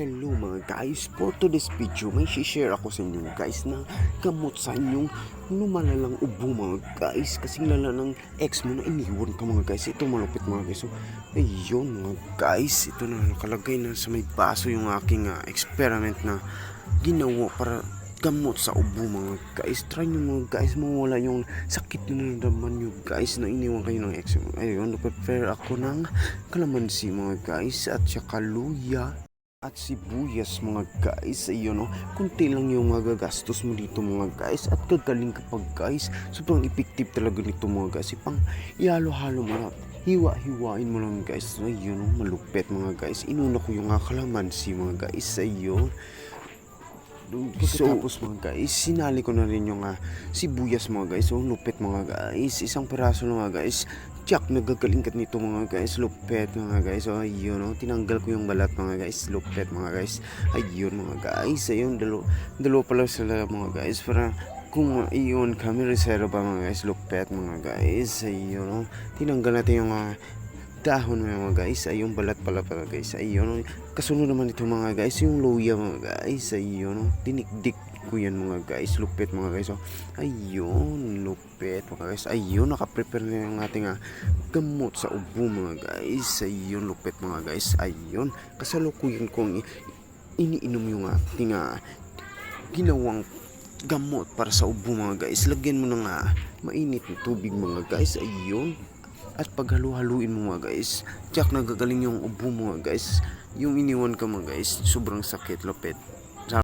Hello mga guys, for today's video may share ako sa inyo guys na gamot sa inyong lumalalang ubo mga guys. Kasing lala ng ex mo na iniwan ka mga guys. Ito malupit mga guys. So, ayun mga guys, ito na nakalagay na sa may baso yung aking experiment na ginawa para gamot sa ubo mga guys. Try nyo mga guys, mawala yung sakit na nararamdaman nyo guys na iniwan kayo ng ex mo. Ayun, prepare ako ng kalamansi mga guys at saka luya at sibuyas mga guys. Ayun, kunti lang yung magagastos mo dito mga guys at gagaling kapag guys sobrang effective talaga nito mga guys. Pang ihalo-halo mo lang, hiwa-hiwain mo lang guys. Ayun, malupet mga guys. Inuna ko yung kalamansi mga guys. Ayun, tapos mga guys, sinali ko na rin yung sibuyas mga guys. So lupet mga guys, isang piraso lang mga guys. Tsak, nagagalingat nito mga guys. Lupet mga guys. So ayun, tinanggal ko yung balat mga guys. Lupet mga guys. Ayun mga guys. Ayun, dalo pala sila mga guys. Para kung iyon kami reserva mga guys. Lupet mga guys. Ayun, tinanggal natin yung dahon mga guys. Ayun, balat pala guys. Ayun, kasunod naman ito mga guys, yung luya mga guys. Ayun, dinikdik ko yan mga guys. Lupit mga guys. So, ayun, lupit mga guys. Ayun, nakaprepare na yung ating gamot sa ubo mga guys. Ayun, lupit mga guys. Ayun, kasalukuyan kong iniinom yung ating ginawang gamot para sa ubo mga guys. Lagyan mo ng mainit na tubig mga guys. Ayun, at paghalu-haluin mo mga guys, tsak nagagaling yung ubo mo mga guys. Yung iniwan ka mga guys, sobrang sakit, lupit.